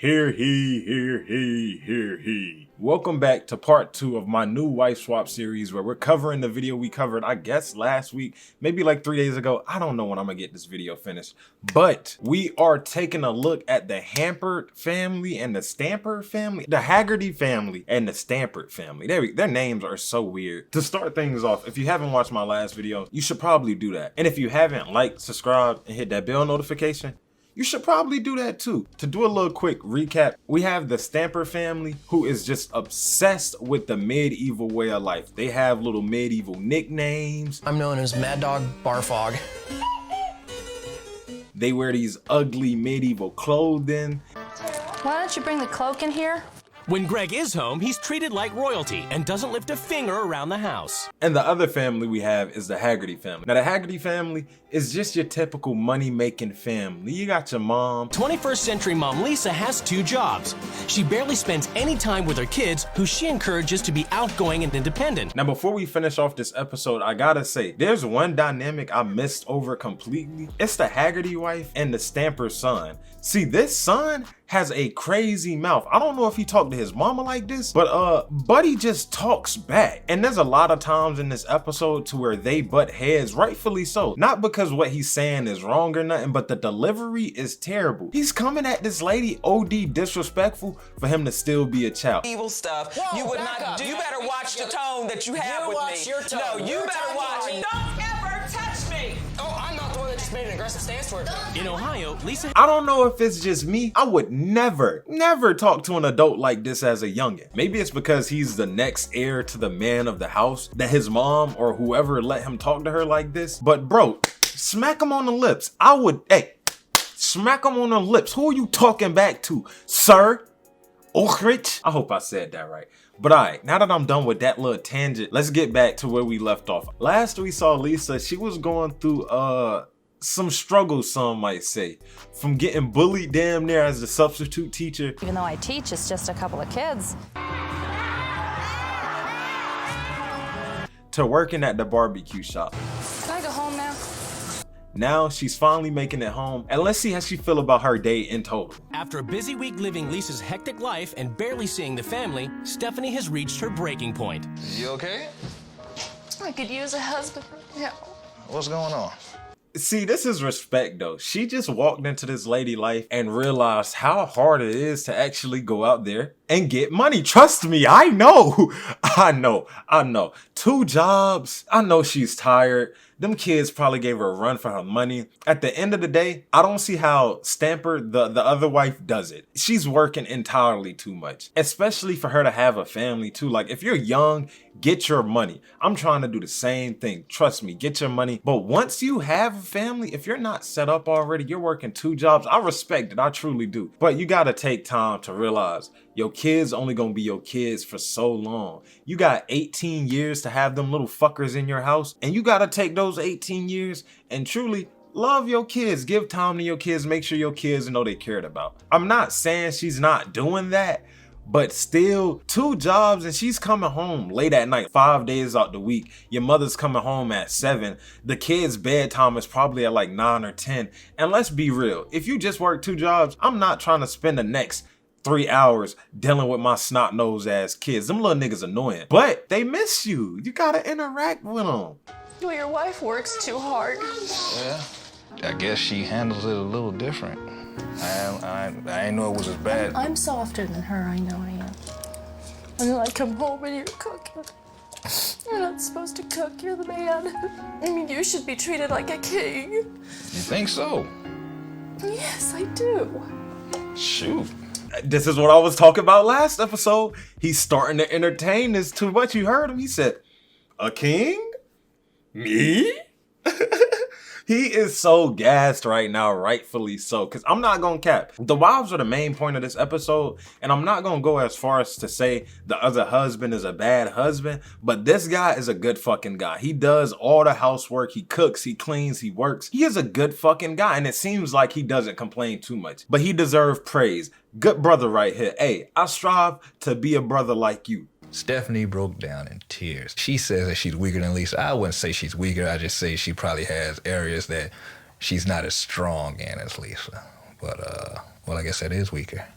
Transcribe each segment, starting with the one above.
Hear he. Welcome back to part 2 of my new wife swap series where we're covering the video we covered, I guess, last week, maybe like 3 days ago. I don't know when I'm gonna get this video finished, but we are taking a look at the Hampered family and the Stamper family, the Haggerty family and the Stampered family. Their names are so weird. To start things off, if you haven't watched my last video, you should probably do that. And if you haven't, like, subscribe, and hit that bell notification. You should probably do that too. To do a little quick recap, we have the Stamper family who is just obsessed with the medieval way of life. They have little medieval nicknames. I'm known as Mad Dog Barfog. They wear these ugly medieval clothing. Why don't you bring the cloak in here? When Greg is home, he's treated like royalty and doesn't lift a finger around the house. And the other family we have is the Haggerty family. Now the Haggerty family is just your typical money-making family. You got your mom. 21st century mom Lisa has 2 jobs. She barely spends any time with her kids, who she encourages to be outgoing and independent. Now before we finish off this episode, I gotta say, there's one dynamic I missed over completely. It's the Haggerty wife and the Stamper son. See, this son has a crazy mouth. I don't know if he talked to his mama like this, but Buddy just talks back. And there's a lot of times in this episode to where they butt heads, rightfully so. Not because what he's saying is wrong or nothing, but the delivery is terrible. He's coming at this lady OD disrespectful for him to still be a child. Evil stuff. Whoa, you would not. You better watch the tone that you have with me. Your tone. No, you better watch. Don't ever touch me. Oh, I'm not the one that just made an aggressive stance toward me. In Ohio, Lisa I don't know if it's just me. I would never talk to an adult like this as a youngin'. Maybe it's because he's the next heir to the man of the house that his mom or whoever let him talk to her like this. But bro, smack him on the lips. Smack him on the lips. Who are you talking back to, sir? Ulrich? I hope I said that right. But alright, now that I'm done with that little tangent, let's get back to where we left off. Last we saw Lisa, she was going through some struggles, some might say, from getting bullied damn near as the substitute teacher. Even though I teach, it's just a couple of kids. To working at the barbecue shop. Can I go home now? Now she's finally making it home, and let's see how she feel about her day in total. After a busy week living Lisa's hectic life and barely seeing the family, Stephanie has reached her breaking point. You okay? I could use a husband right now. What's going on? See, this is respect though. She just walked into this lady life and realized how hard it is to actually go out there and get money. Trust me, I know. I know. 2 jobs. I know she's tired. Them kids probably gave her a run for her money. At the end of the day, I don't see how Stamper, the other wife, does it. She's working entirely too much, especially for her to have a family too. Like, if you're young, get your money. I'm trying to do the same thing. Trust me, get your money. But once you have a family, if you're not set up already, you're working 2 jobs. I respect it. I truly do. But you got to take time to realize your kids only gonna be your kids for so long. You got 18 years to have them little fuckers in your house, and you gotta take those 18 years and truly love your kids. Give time to your kids. Make sure your kids know they cared about. I'm not saying she's not doing that, but still, 2 jobs and she's coming home late at night, 5 days out the week. Your mother's coming home at 7. The kids' bedtime is probably at like 9 or 10. And let's be real, if you just work 2 jobs, I'm not trying to spend the next 3 hours dealing with my snot-nosed ass kids. Them little niggas annoying, but they miss you. You gotta interact with them. Well, your wife works too hard. Yeah. I guess she handles it a little different. I didn't know it was as bad. I'm softer than her, I know I am. And then I come home and you're cooking. You're not supposed to cook, you're the man. I mean, you should be treated like a king. You think so? Yes, I do. Shoot. This is what I was talking about last episode. He's starting to entertain this too much. You heard him. He said, a king? Me? He is so gassed right now, rightfully so, because I'm not gonna cap. The wives are the main point of this episode, and I'm not gonna go as far as to say the other husband is a bad husband, but this guy is a good fucking guy. He does all the housework, he cooks, he cleans, he works. He is a good fucking guy, and it seems like he doesn't complain too much, but he deserves praise. Good brother right here. Hey, I strive to be a brother like you. Stephanie broke down in tears. She says that she's weaker than Lisa. I wouldn't say she's weaker. I just say she probably has areas that she's not as strong in as Lisa. But, well, I guess that is weaker.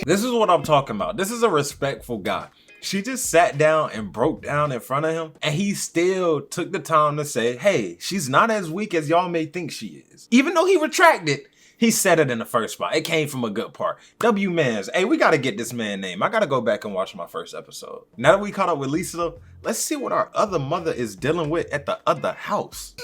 This is what I'm talking about. This is a respectful guy. She just sat down and broke down in front of him, and he still took the time to say, hey, she's not as weak as y'all may think she is. Even though he retracted, he said it in the first spot. It came from a good part. W Mans, hey, we gotta get this man name. I gotta go back and watch my first episode. Now that we caught up with Lisa though, let's see what our other mother is dealing with at the other house.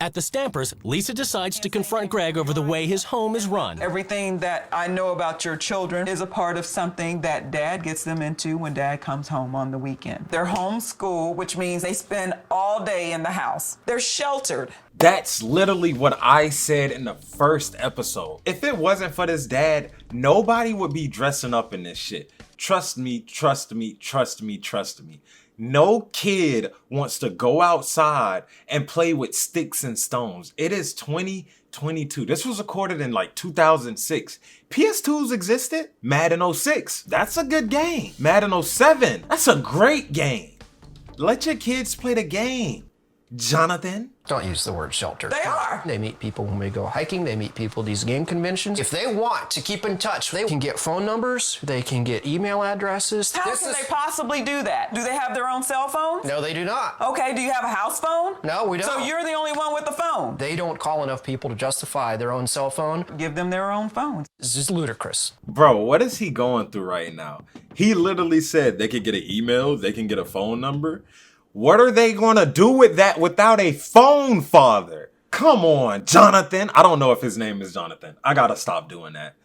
At the Stampers, Lisa decides to confront Greg over the way his home is run. Everything that I know about your children is a part of something that Dad gets them into when Dad comes home on the weekend. They're homeschooled, which means they spend all day in the house. They're sheltered. That's literally what I said in the first episode. If it wasn't for this dad, nobody would be dressing up in this shit. Trust me, trust me, trust me, trust me. No kid wants to go outside and play with sticks and stones. It is 2022. This was recorded in like 2006. PS2s existed. Madden 06. That's a good game. Madden 07. That's a great game. Let your kids play the game. Jonathan. Don't use the word shelter. They are. They meet people when we go hiking. They meet people at these game conventions. If they want to keep in touch, they can get phone numbers. They can get email addresses. How can they possibly do that? Do they have their own cell phones? No, they do not. Okay, do you have a house phone? No, we don't. So you're the only one with the phone. They don't call enough people to justify their own cell phone. Give them their own phones. This is ludicrous. Bro, what is he going through right now? He literally said they could get an email, they can get a phone number. What are they gonna do with that without a phone, father? Come on, Jonathan. I don't know if his name is Jonathan. I gotta stop doing that.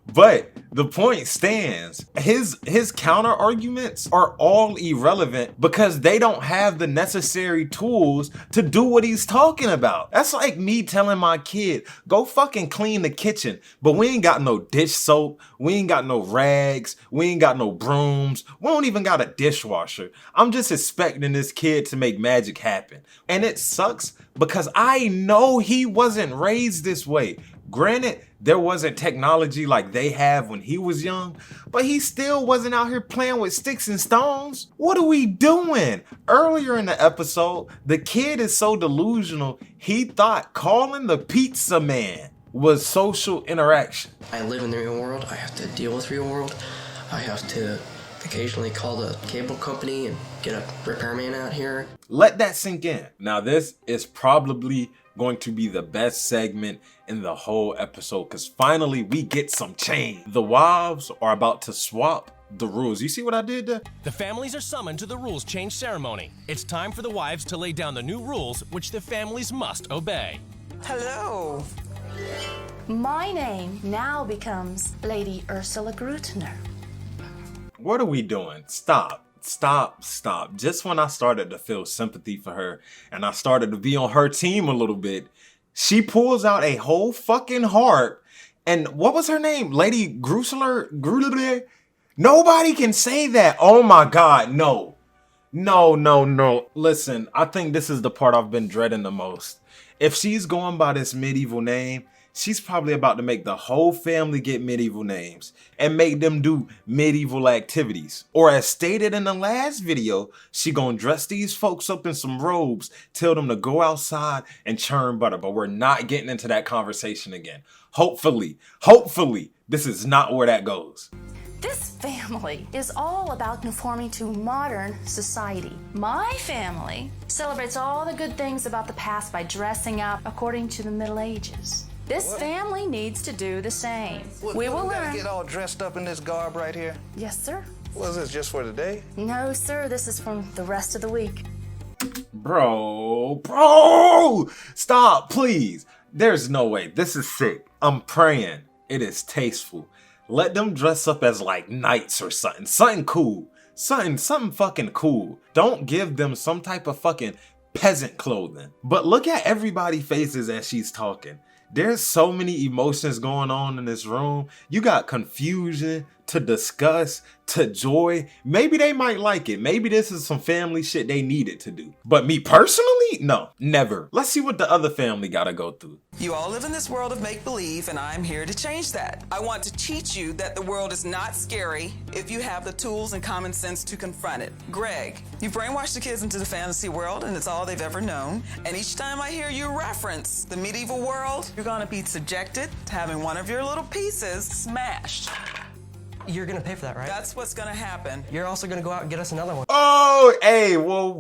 But the point stands. His counter arguments are all irrelevant because they don't have the necessary tools to do what he's talking about. That's like me telling my kid, go fucking clean the kitchen, but we ain't got no dish soap, we ain't got no rags, we ain't got no brooms, we don't even got a dishwasher. I'm just expecting this kid to make magic happen. And it sucks because I know he wasn't raised this way. Granted, there wasn't technology like they have when he was young, but he still wasn't out here playing with sticks and stones. What are we doing? Earlier in the episode, the kid is so delusional, he thought calling the pizza man was social interaction. I live in the real world. I have to deal with real world. I have to occasionally call the cable company and get a repairman out here. Let that sink in. Now, this is probably going to be the best segment in the whole episode because finally we get some change. The wives are about to swap the rules. You see what I did there? The families are summoned to the rules change ceremony. It's time for the wives to lay down the new rules which the families must obey. Hello. My name now becomes Lady Ursula Grutner. What are we doing? Stop. Just when I started to feel sympathy for her and I started to be on her team a little bit, she pulls out a whole fucking harp. And what was her name? Lady Grusler? Nobody can say that. Oh my God, no. No. Listen, I think this is the part I've been dreading the most. If she's going by this medieval name, she's probably about to make the whole family get medieval names and make them do medieval activities. Or as stated in the last video, she gonna dress these folks up in some robes, tell them to go outside and churn butter. But we're not getting into that conversation again. Hopefully, this is not where that goes. This family is all about conforming to modern society. My family celebrates all the good things about the past by dressing up according to the Middle Ages. This family needs to do the same. We will learn. Get all dressed up in this garb right here. Yes, sir. Was this just for today? No, sir. This is from the rest of the week. Bro, stop, please. There's no way. This is sick. I'm praying. It is tasteful. Let them dress up as like knights or something. Something cool. Something fucking cool. Don't give them some type of fucking peasant clothing. But look at everybody's faces as she's talking. There's so many emotions going on in this room. You got confusion, to discuss, to joy, maybe they might like it. Maybe this is some family shit they needed to do. But me personally, no, never. Let's see what the other family gotta go through. You all live in this world of make-believe, and I'm here to change that. I want to teach you that the world is not scary if you have the tools and common sense to confront it. Greg, you brainwashed the kids into the fantasy world, and it's all they've ever known. And each time I hear you reference the medieval world, you're gonna be subjected to having one of your little pieces smashed. You're gonna pay for that, right? That's what's gonna happen. You're also gonna go out and get us another one. Oh, hey, whoa.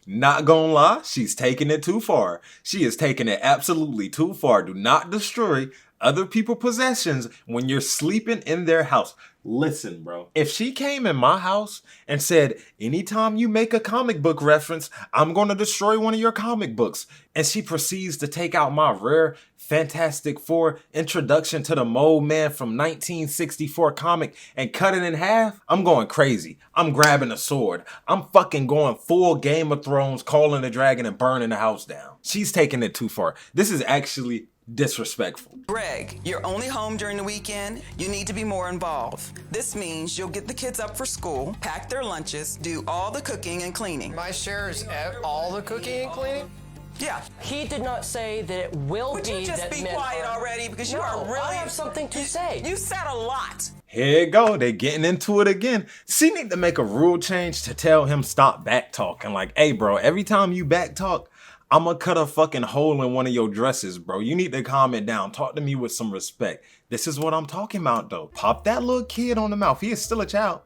Not gonna lie, she's taking it too far. She is taking it absolutely too far. Do not destroy other people's possessions when you're sleeping in their house. Listen, bro, if she came in my house and said, anytime you make a comic book reference, I'm going to destroy one of your comic books, and she proceeds to take out my rare Fantastic Four Introduction to the Mole Man from 1964 comic and cut it in half, I'm going crazy. I'm grabbing a sword. I'm fucking going full Game of Thrones, calling the dragon and burning the house down. She's taking it too far. This is actually disrespectful. Greg, you're only home during the weekend. You need to be more involved. This means you'll get the kids up for school, pack their lunches, do all the cooking and cleaning. My share is all the cooking and cleaning? Yeah. He did not say that it will Would be you just that be men quiet are- already? Because you No, are really... I have something to say. You said a lot. Here you go. They getting into it again. She need to make a rule change to tell him stop back talking. Like, hey, bro, every time you back talk, I'm gonna cut a fucking hole in one of your dresses, bro. You need to calm it down. Talk to me with some respect. This is what I'm talking about, though. Pop that little kid on the mouth. He is still a child.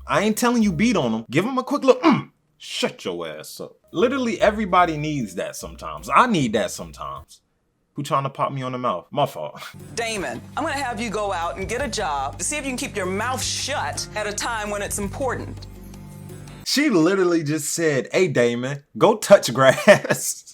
I ain't telling you beat on him. Give him a quick look. Shut your ass up. Literally everybody needs that sometimes. I need that sometimes. Who trying to pop me on the mouth? My fault. Damon, I'm gonna have you go out and get a job to see if you can keep your mouth shut at a time when it's important. She literally just said, hey, Damon, go touch grass.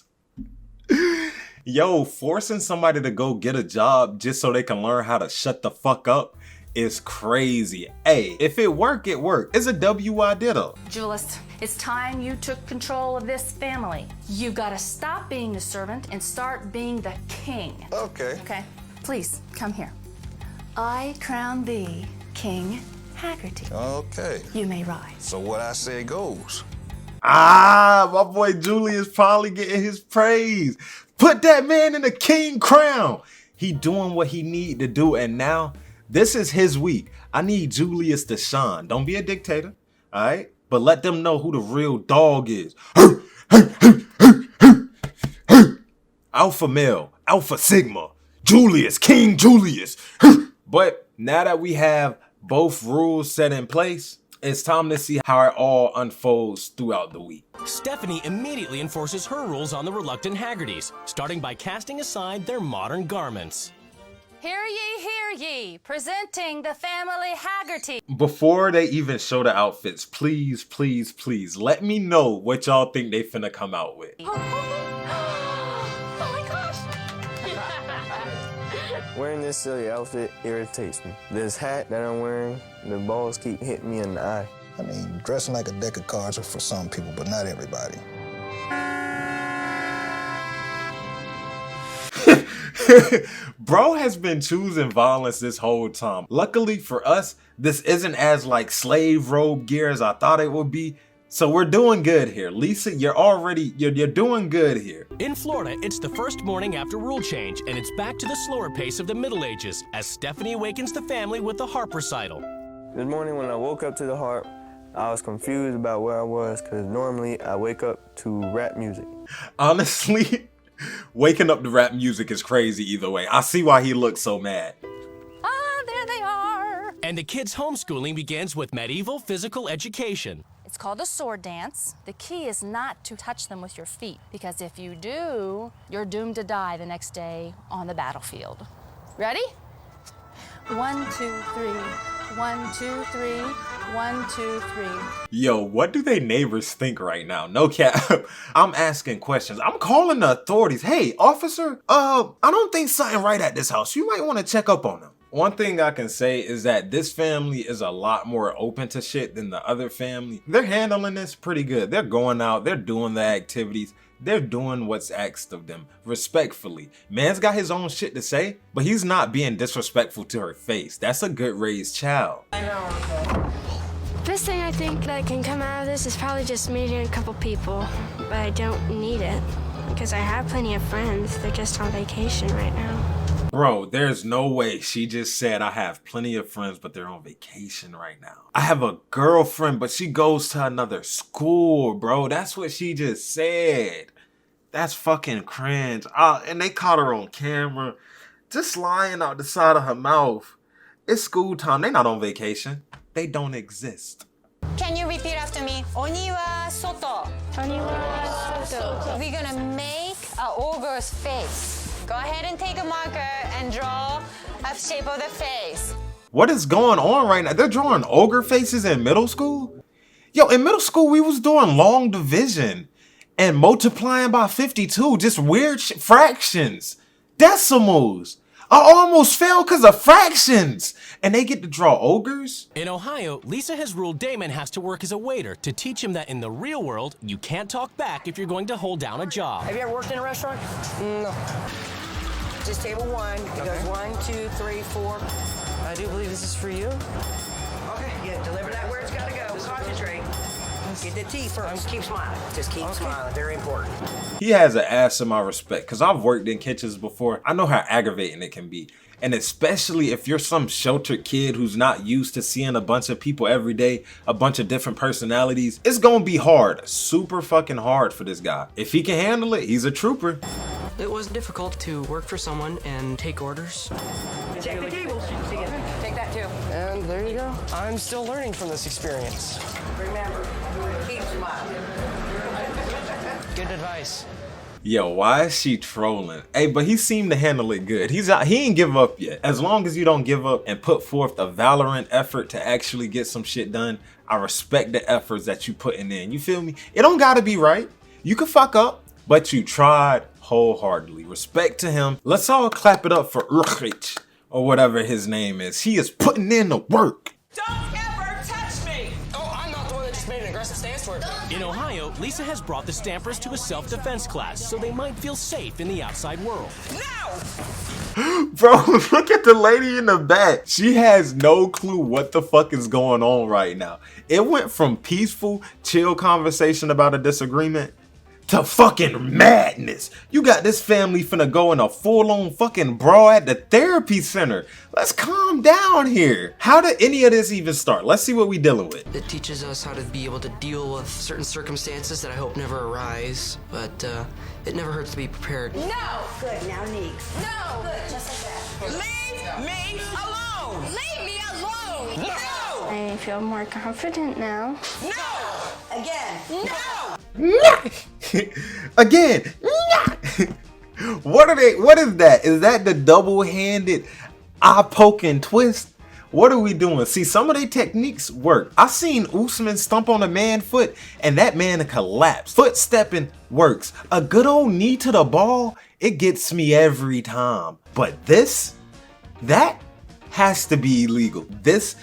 Yo, forcing somebody to go get a job just so they can learn how to shut the fuck up is crazy. Hey, if it work, it work. It's a W I did though. Julius, it's time you took control of this family. You gotta stop being the servant and start being the king. Okay. Okay, please, come here. I crown thee King Haggerty. Okay. You may rise. So what I say goes. Ah, my boy Julius finally getting his praise. Put that man in the king crown. He doing what he need to do, and now this is his week. I need Julius to shine. Don't be a dictator, all right? But let them know who the real dog is. Alpha male, Alpha Sigma, Julius, King Julius. But now that we have both rules set in place, it's time to see how it all unfolds throughout the week. Stephanie immediately enforces her rules on the reluctant Haggertys, starting by casting aside their modern garments. Hear ye, presenting the family Haggerty. Before they even show the outfits, please, please, please, let me know what y'all think they finna come out with. Oh my gosh. Wearing this silly outfit irritates me. This hat that I'm wearing, the balls keep hitting me in the eye. I mean, dressing like a deck of cards are for some people, but not everybody. Bro has been choosing violence this whole time. Luckily for us, this isn't as like slave robe gear as I thought it would be. So we're doing good here. Lisa, you're doing good here. In Florida, it's the first morning after rule change, and it's back to the slower pace of the Middle Ages as Stephanie awakens the family with the harp recital. This morning when I woke up to the harp, I was confused about where I was because normally I wake up to rap music. Honestly, waking up to rap music is crazy either way. I see why he looks so mad. Ah, there they are. And the kids' homeschooling begins with medieval physical education. It's called a sword dance. The key is not to touch them with your feet, because if you do, you're doomed to die the next day on the battlefield. Ready? 1, 2, 3. 1, 2, 3. 1, 2, 3. Yo, what do they neighbors think right now? No cap. I'm asking questions. I'm calling the authorities. Hey, officer, I don't think something right at this house. You might want to check up on them. One thing I can say is that this family is a lot more open to shit than the other family. They're handling this pretty good. They're going out, they're doing the activities. They're doing what's asked of them, respectfully. Man's got his own shit to say, but he's not being disrespectful to her face. That's a good raised child. Best thing I think that can come out of this is probably just meeting a couple people, but I don't need it because I have plenty of friends. They're just on vacation right now. Bro, there's no way she just said I have plenty of friends, but they're on vacation right now. I have a girlfriend, but she goes to another school, bro. That's what she just said. That's fucking cringe. And they caught her on camera, just lying out the side of her mouth. It's school time. They're not on vacation. They don't exist. Can you repeat after me? Oni wa soto. Oni wa soto. We're gonna make an ogre's face. Go ahead and take a marker and draw a shape of the face. What is going on right now? They're drawing ogre faces in middle school? Yo, in middle school, we was doing long division and multiplying by 52. Just weird fractions. Decimals. I almost failed because of fractions. And they get to draw ogres? In Ohio, Lisa has ruled Damon has to work as a waiter to teach him that in the real world, you can't talk back if you're going to hold down a job. Have you ever worked in a restaurant? No. Just table one. It goes 1, 2, 3, 4. I do believe this is for you. Okay, yeah, deliver that where it's gotta go. Concentrate. Get the tea first. Keep smiling. Just keep smiling. Very important. He has an ass of my respect because I've worked in kitchens before. I know how aggravating it can be. And especially if you're some sheltered kid who's not used to seeing a bunch of people every day, a bunch of different personalities, it's gonna be hard. Super fucking hard for this guy. If he can handle it, he's a trooper. It was difficult to work for someone and take orders. Check the tables. Take that too. And there you go. I'm still learning from this experience. Remember, keep smiling. Good advice. Yo, why is she trolling? Hey, but he seemed to handle it good. He ain't give up yet. As long as you don't give up and put forth a valiant effort to actually get some shit done, I respect the efforts that you putting in. You feel me? It don't gotta be right. You can fuck up, but you tried wholeheartedly. Respect to him. Let's all clap it up for Ulrich, or whatever his name is. He is putting in the work. Don't ever touch me! Oh, I'm not the one that just made an aggressive stance toward me. In Ohio, Lisa has brought the Stampers to a self-defense class so they might feel safe in the outside world. No! Bro, look at the lady in the back. She has no clue what the fuck is going on right now. It went from peaceful, chill conversation about a disagreement to fucking madness. You got this family finna go in a full-on fucking brawl at the therapy center. Let's calm down here. How did any of this even start? Let's see what we dealing with. It teaches us how to be able to deal with certain circumstances that I hope never arise, but it never hurts to be prepared. No! Good, now Neeks. No! Good, just like that. Leave me alone! Leave me alone! No! I feel more confident now. No! Again. No! Again. What is that? Is that the double-handed eye poke and twist? What are we doing? See, some of their techniques work. I seen Usman stomp on a man foot and that man collapsed. Foot stepping works. A good old knee to the ball, it gets me every time. But that has to be illegal. This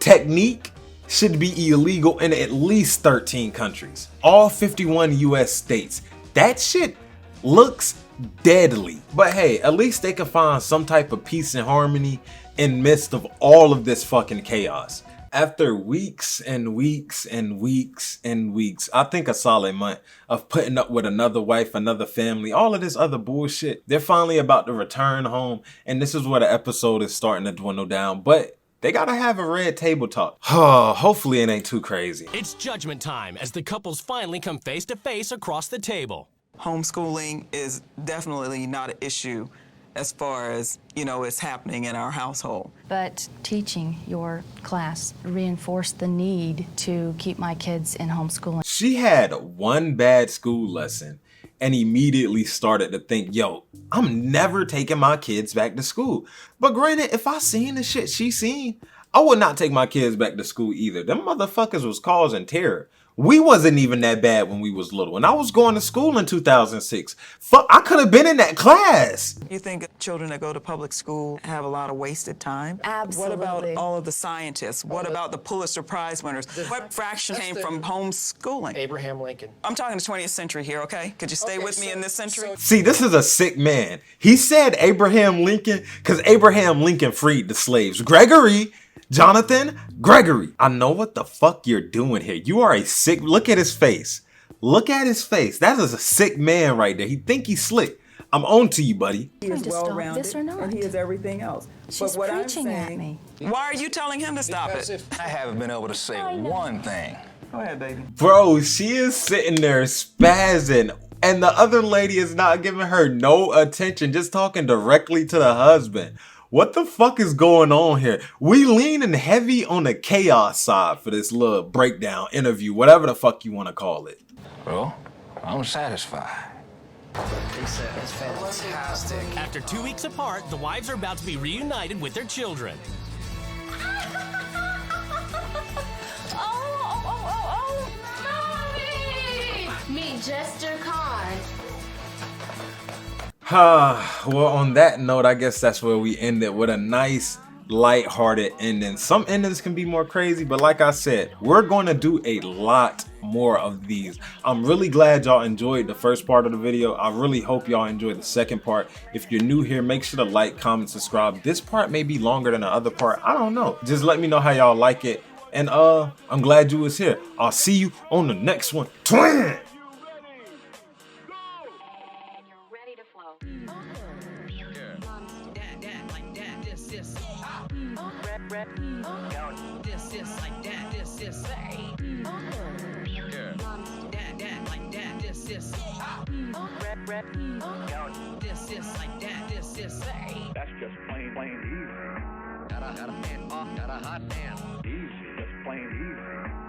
technique should be illegal in at least 13 countries. All 51 US states. That shit looks deadly. But hey, at least they can find some type of peace and harmony in midst of all of this fucking chaos. After weeks and weeks and weeks and weeks, I think a solid month of putting up with another wife, another family, all of this other bullshit, they're finally about to return home, and this is where the episode is starting to dwindle down. But they gotta have a red table talk. Hopefully it ain't too crazy. It's judgment time as the couples finally come face to face across the table. Homeschooling is definitely not an issue as far as, it's happening in our household. But teaching your class reinforced the need to keep my kids in homeschooling. She had one bad school lesson and immediately started to think, yo, I'm never taking my kids back to school. But granted, if I seen the shit she seen, I would not take my kids back to school either. Them motherfuckers was causing terror. We wasn't even that bad when we was little. And I was going to school in 2006. Fuck, I could have been in that class. You think children that go to public school have a lot of wasted time? Absolutely. What about all of the scientists? What about the Pulitzer Prize winners? What fraction came from homeschooling? Abraham Lincoln. I'm talking the 20th century here, okay? Could you stay with me in this century? See, this is a sick man. He said Abraham Lincoln because Abraham Lincoln freed the slaves. Gregory, Jonathan, Gregory. I know what the fuck you're doing here. You are a sick, look at his face. Look at his face. That is a sick man right there. He think he's slick. I'm on to you, buddy. He is well-rounded, and he is everything else. But what I'm saying, why are you telling him to stop it? I haven't been able to say one thing. Go ahead, baby. Bro, she is sitting there spazzing. And the other lady is not giving her no attention, just talking directly to the husband. What the fuck is going on here? We leaning heavy on the chaos side for this little breakdown interview, whatever the fuck you want to call it. Well, I'm satisfied. Lisa is fantastic. After 2 weeks apart, the wives are about to be reunited with their children. Meet Jester Khan. Well, on that note, I guess that's where we ended with a nice, light-hearted ending. Some endings can be more crazy, but like I said, we're going to do a lot more of these. I'm really glad y'all enjoyed the first part of the video. I really hope y'all enjoyed the second part. If you're new here, make sure to like, comment, subscribe. This part may be longer than the other part. I don't know. Just let me know how y'all like it. And I'm glad you was here. I'll see you on the next one. Twin! This is like that. This is This is like that. This is that's just plain easy. Got a hot man. Easy, just plain easy.